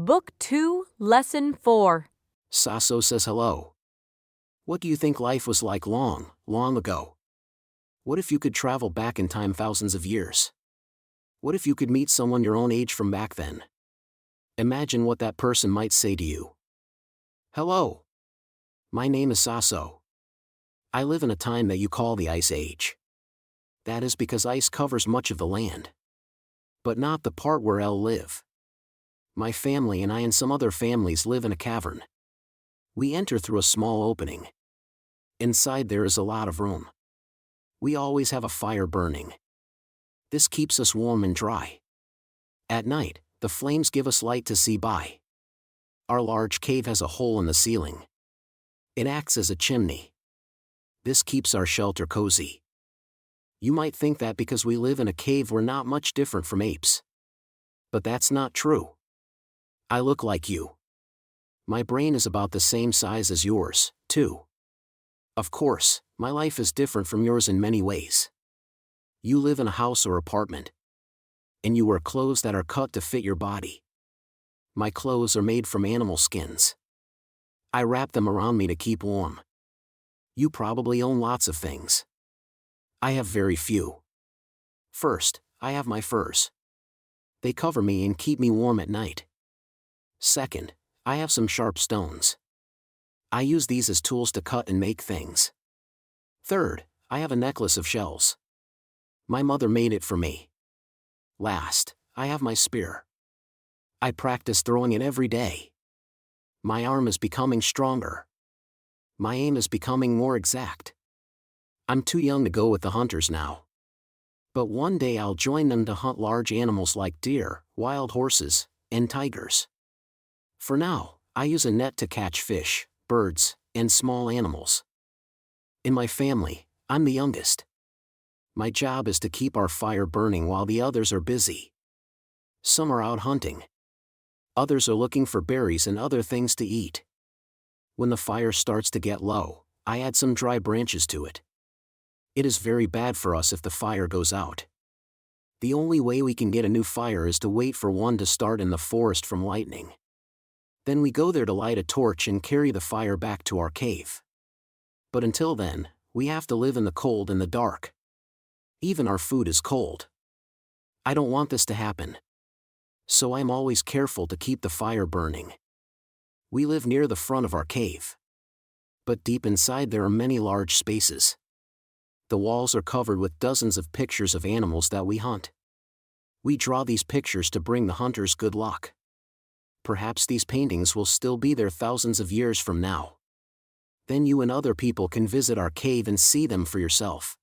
Book 2, Lesson 4. Sasso says hello. What do you think life was like long, long ago? What if you could travel back in time thousands of years? What if you could meet someone your own age from back then? Imagine what that person might say to you. Hello. My name is Sasso. I live in a time that you call the Ice Age. That is because ice covers much of the land. But not the part where El live. My family and I and some other families live in a cavern. We enter through a small opening. Inside there is a lot of room. We always have a fire burning. This keeps us warm and dry. At night, the flames give us light to see by. Our large cave has a hole in the ceiling. It acts as a chimney. This keeps our shelter cozy. You might think that because we live in a cave we're not much different from apes. But that's not true. I look like you. My brain is about the same size as yours, too. Of course, my life is different from yours in many ways. You live in a house or apartment. And you wear clothes that are cut to fit your body. My clothes are made from animal skins. I wrap them around me to keep warm. You probably own lots of things. I have very few. First, I have my furs. They cover me and keep me warm at night. Second, I have some sharp stones. I use these as tools to cut and make things. Third, I have a necklace of shells. My mother made it for me. Last, I have my spear. I practice throwing it every day. My arm is becoming stronger. My aim is becoming more exact. I'm too young to go with the hunters now. But one day I'll join them to hunt large animals like deer, wild horses, and tigers. For now, I use a net to catch fish, birds, and small animals. In my family, I'm the youngest. My job is to keep our fire burning while the others are busy. Some are out hunting. Others are looking for berries and other things to eat. When the fire starts to get low, I add some dry branches to it. It is very bad for us if the fire goes out. The only way we can get a new fire is to wait for one to start in the forest from lightning. Then we go there to light a torch and carry the fire back to our cave. But until then, we have to live in the cold and the dark. Even our food is cold. I don't want this to happen. So I'm always careful to keep the fire burning. We live near the front of our cave. But deep inside there are many large spaces. The walls are covered with dozens of pictures of animals that we hunt. We draw these pictures to bring the hunters good luck. Perhaps these paintings will still be there thousands of years from now. Then you and other people can visit our cave and see them for yourself.